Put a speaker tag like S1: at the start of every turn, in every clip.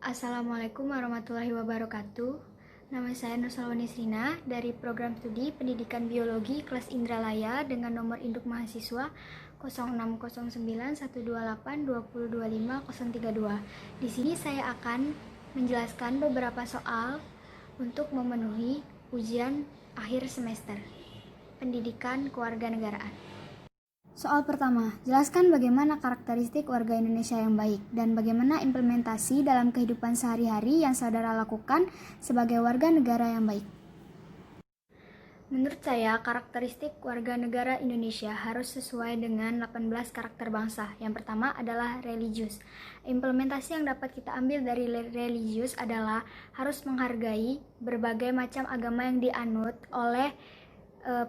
S1: Assalamualaikum warahmatullahi wabarakatuh. Nama saya Nursalwani Srina dari Program Studi Pendidikan Biologi kelas Indralaya dengan nomor induk mahasiswa 06091282025032. Di sini saya akan menjelaskan beberapa soal untuk memenuhi ujian akhir semester Pendidikan Kewarganegaraan. Soal pertama, jelaskan bagaimana karakteristik warga Indonesia yang baik dan bagaimana implementasi dalam kehidupan sehari-hari yang saudara lakukan sebagai warga negara yang baik. Menurut saya, karakteristik warga negara Indonesia harus sesuai dengan 18 karakter bangsa. Yang pertama adalah religius. Implementasi yang dapat kita ambil dari religius adalah harus menghargai berbagai macam agama yang dianut oleh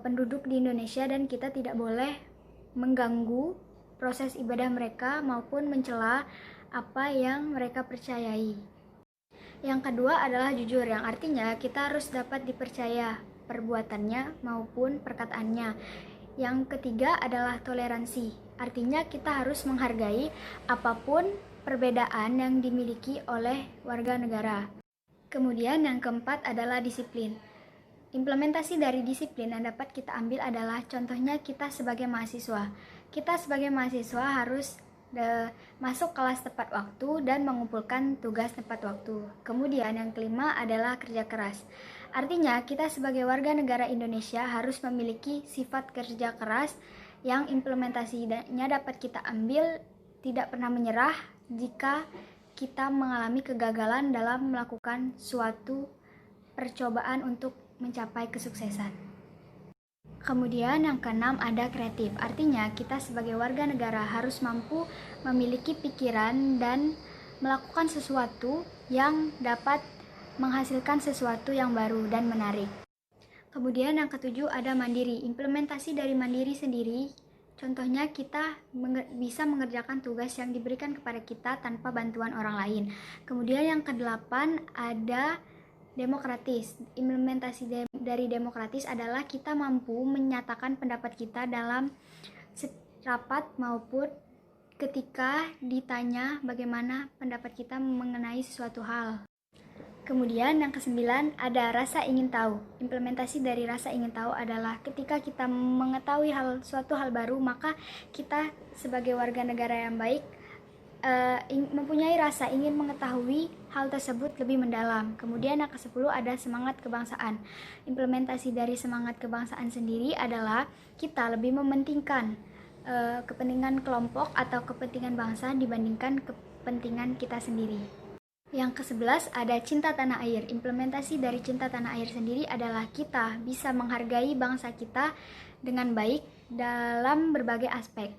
S1: penduduk di Indonesia dan kita tidak boleh mengganggu proses ibadah mereka maupun mencela apa yang mereka percayai. Yang kedua adalah jujur, yang artinya kita harus dapat dipercaya perbuatannya maupun perkataannya. Yang ketiga adalah toleransi, artinya kita harus menghargai apapun perbedaan yang dimiliki oleh warga negara. Kemudian yang keempat adalah disiplin. Implementasi dari disiplin yang dapat kita ambil adalah contohnya kita sebagai mahasiswa. Kita sebagai mahasiswa harus masuk kelas tepat waktu dan mengumpulkan tugas tepat waktu. Kemudian yang kelima adalah kerja keras. Artinya kita sebagai warga negara Indonesia harus memiliki sifat kerja keras yang implementasinya dapat kita ambil tidak pernah menyerah jika kita mengalami kegagalan dalam melakukan suatu percobaan untuk mencapai kesuksesan. Kemudian yang keenam ada kreatif. Artinya kita sebagai warga negara harus mampu memiliki pikiran dan melakukan sesuatu yang dapat menghasilkan sesuatu yang baru dan menarik. Kemudian yang ketujuh ada mandiri. Implementasi dari mandiri sendiri, contohnya kita bisa mengerjakan tugas yang diberikan kepada kita tanpa bantuan orang lain. Kemudian yang kedelapan ada demokratis. Implementasi dari demokratis adalah kita mampu menyatakan pendapat kita dalam rapat maupun ketika ditanya bagaimana pendapat kita mengenai sesuatu hal. Kemudian yang kesembilan ada rasa ingin tahu. Implementasi dari rasa ingin tahu adalah ketika kita mengetahui suatu hal baru, maka kita sebagai warga negara yang baik mempunyai rasa ingin mengetahui hal tersebut lebih mendalam. Kemudian yang ke-10 ada semangat kebangsaan. Implementasi dari semangat kebangsaan sendiri adalah kita lebih mementingkan kepentingan kelompok atau kepentingan bangsa dibandingkan kepentingan kita sendiri. Yang ke-11 ada cinta tanah air. Implementasi dari cinta tanah air sendiri adalah kita bisa menghargai bangsa kita dengan baik dalam berbagai aspek.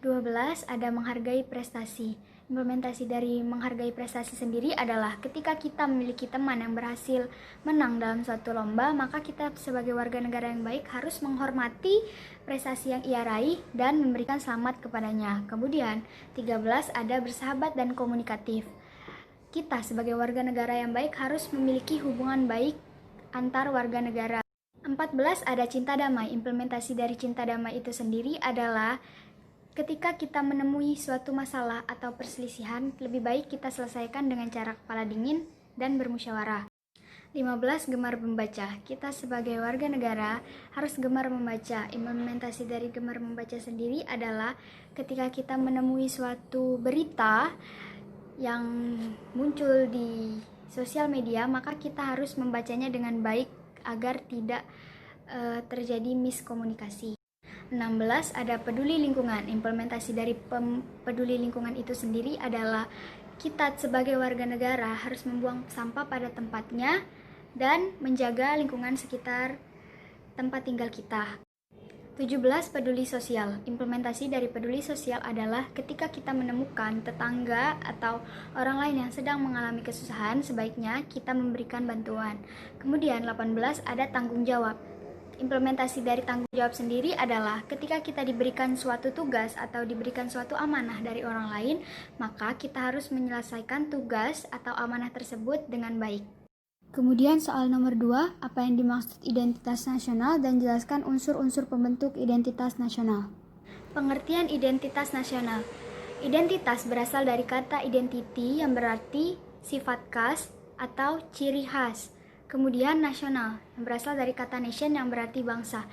S1: 12 ada menghargai prestasi. Implementasi dari menghargai prestasi sendiri adalah ketika kita memiliki teman yang berhasil menang dalam suatu lomba, maka kita sebagai warga negara yang baik harus menghormati prestasi yang ia raih dan memberikan selamat kepadanya. Kemudian 13 ada bersahabat dan komunikatif. Kita sebagai warga negara yang baik harus memiliki hubungan baik antar warga negara. 14 ada cinta damai. Implementasi dari cinta damai itu sendiri adalah ketika kita menemui suatu masalah atau perselisihan, lebih baik kita selesaikan dengan cara kepala dingin dan bermusyawarah. 15 gemar membaca. Kita sebagai warga negara harus gemar membaca. Implementasi dari gemar membaca sendiri adalah ketika kita menemui suatu berita yang muncul di sosial media, maka kita harus membacanya dengan baik agar tidak terjadi miskomunikasi. 16 ada peduli lingkungan. Implementasi dari peduli lingkungan itu sendiri adalah kita sebagai warga negara harus membuang sampah pada tempatnya dan menjaga lingkungan sekitar tempat tinggal kita. 17 peduli sosial. Implementasi dari peduli sosial adalah ketika kita menemukan tetangga atau orang lain yang sedang mengalami kesusahan, sebaiknya kita memberikan bantuan. Kemudian 18 ada tanggung jawab. Implementasi dari tanggung jawab sendiri adalah ketika kita diberikan suatu tugas atau diberikan suatu amanah dari orang lain, maka kita harus menyelesaikan tugas atau amanah tersebut dengan baik. Kemudian soal nomor 2, apa yang dimaksud identitas nasional dan jelaskan unsur-unsur pembentuk identitas nasional. Pengertian identitas nasional. Identitas berasal dari kata identity yang berarti sifat khas atau ciri khas. Kemudian nasional, yang berasal dari kata nation yang berarti bangsa.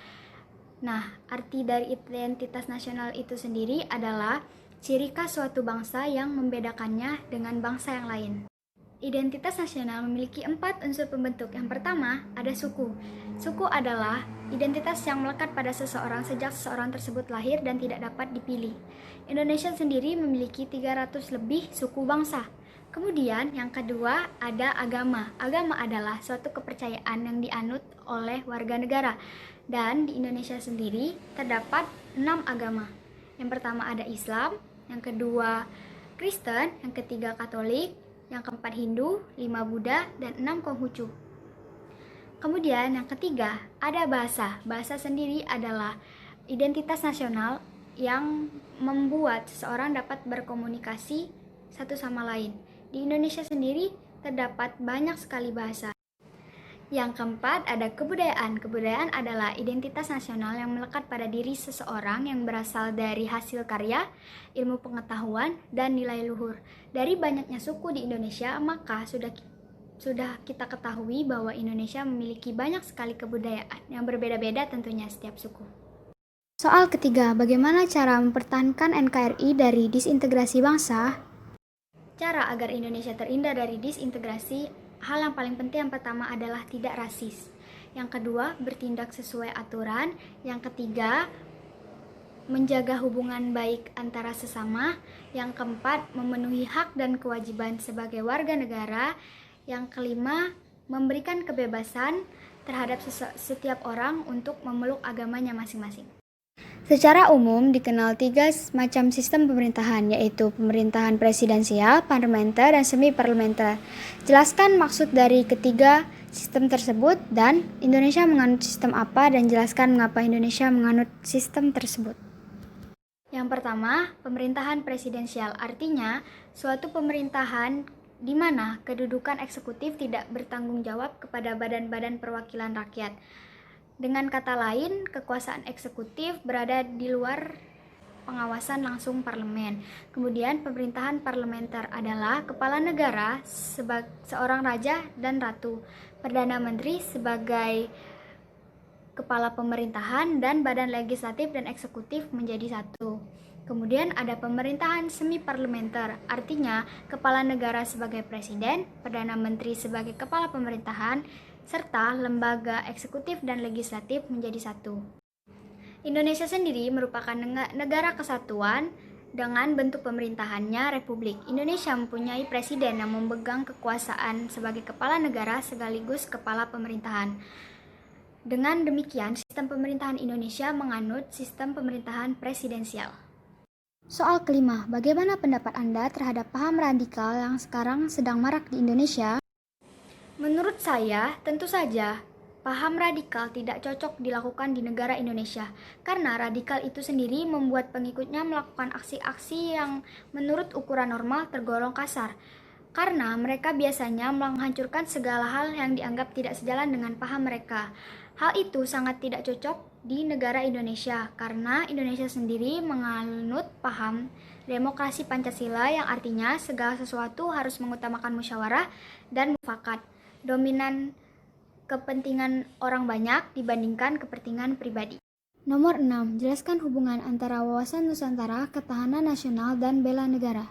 S1: Nah, arti dari identitas nasional itu sendiri adalah ciri khas suatu bangsa yang membedakannya dengan bangsa yang lain. Identitas nasional memiliki 4 unsur pembentuk. Yang pertama, ada suku. Suku adalah identitas yang melekat pada seseorang sejak seseorang tersebut lahir dan tidak dapat dipilih. Indonesia sendiri memiliki 300 lebih suku bangsa. Kemudian yang kedua ada agama. Agama adalah suatu kepercayaan yang dianut oleh warga negara. Dan di Indonesia sendiri terdapat 6 agama. Yang pertama ada Islam, yang kedua Kristen, yang ketiga Katolik, yang keempat Hindu, 5 Buddha, dan 6 Konghucu. Kemudian yang ketiga ada bahasa. Bahasa sendiri adalah identitas nasional yang membuat seseorang dapat berkomunikasi satu sama lain. Di Indonesia sendiri terdapat banyak sekali bahasa. Yang keempat ada kebudayaan. Kebudayaan adalah identitas nasional yang melekat pada diri seseorang yang berasal dari hasil karya, ilmu pengetahuan, dan nilai luhur. Dari banyaknya suku di Indonesia, maka sudah kita ketahui bahwa Indonesia memiliki banyak sekali kebudayaan yang berbeda-beda tentunya setiap suku. Soal ketiga, bagaimana cara mempertahankan NKRI dari disintegrasi bangsa? Cara agar Indonesia terhindar dari disintegrasi, hal yang paling penting yang pertama adalah tidak rasis. Yang kedua, bertindak sesuai aturan. Yang ketiga, menjaga hubungan baik antara sesama. Yang keempat, memenuhi hak dan kewajiban sebagai warga negara. Yang kelima, memberikan kebebasan terhadap setiap orang untuk memeluk agamanya masing-masing. Secara umum dikenal 3 macam sistem pemerintahan, yaitu pemerintahan presidensial, parlementer, dan semi-parlementer. Jelaskan maksud dari ketiga sistem tersebut dan Indonesia menganut sistem apa, dan jelaskan mengapa Indonesia menganut sistem tersebut. Yang pertama, pemerintahan presidensial, artinya suatu pemerintahan di mana kedudukan eksekutif tidak bertanggung jawab kepada badan-badan perwakilan rakyat. Dengan kata lain, kekuasaan eksekutif berada di luar pengawasan langsung parlemen. Kemudian pemerintahan parlementer adalah kepala negara seorang raja dan ratu, perdana menteri sebagai kepala pemerintahan, dan badan legislatif dan eksekutif menjadi satu. Kemudian ada pemerintahan semi parlementer, artinya kepala negara sebagai presiden, perdana menteri sebagai kepala pemerintahan, serta lembaga eksekutif dan legislatif menjadi satu. Indonesia sendiri merupakan negara kesatuan dengan bentuk pemerintahannya republik. Indonesia mempunyai presiden yang memegang kekuasaan sebagai kepala negara sekaligus kepala pemerintahan. Dengan demikian, sistem pemerintahan Indonesia menganut sistem pemerintahan presidensial. Soal kelima, bagaimana pendapat Anda terhadap paham radikal yang sekarang sedang marak di Indonesia? Menurut saya, tentu saja paham radikal tidak cocok dilakukan di negara Indonesia, karena radikal itu sendiri membuat pengikutnya melakukan aksi-aksi yang menurut ukuran normal tergolong kasar, karena mereka biasanya menghancurkan segala hal yang dianggap tidak sejalan dengan paham mereka. Hal itu sangat tidak cocok di negara Indonesia, karena Indonesia sendiri menganut paham demokrasi Pancasila yang artinya segala sesuatu harus mengutamakan musyawarah dan mufakat, dominan kepentingan orang banyak dibandingkan kepentingan pribadi. Nomor 6. Jelaskan hubungan antara Wawasan Nusantara, Ketahanan Nasional, dan Bela Negara.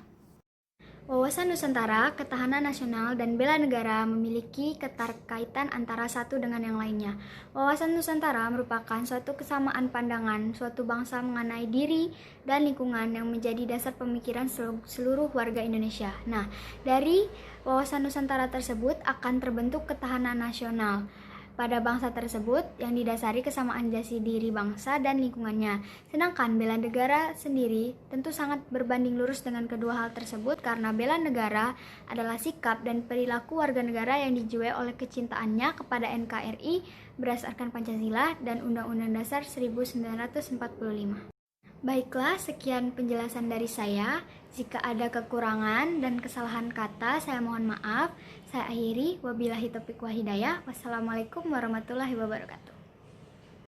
S1: Wawasan Nusantara, Ketahanan Nasional, dan Bela Negara memiliki keterkaitan antara satu dengan yang lainnya. Wawasan Nusantara merupakan suatu kesamaan pandangan suatu bangsa mengenai diri dan lingkungan yang menjadi dasar pemikiran seluruh warga Indonesia. Nah, dari wawasan Nusantara tersebut akan terbentuk ketahanan nasional pada bangsa tersebut yang didasari kesamaan jati diri bangsa dan lingkungannya. Sedangkan bela negara sendiri tentu sangat berbanding lurus dengan kedua hal tersebut, karena bela negara adalah sikap dan perilaku warga negara yang dijiwai oleh kecintaannya kepada NKRI berdasarkan Pancasila dan Undang-Undang Dasar 1945. Baiklah, sekian penjelasan dari saya. Jika ada kekurangan dan kesalahan kata, saya mohon maaf. Saya akhiri, wabillahi taufiq wal hidayah. Wassalamualaikum warahmatullahi wabarakatuh.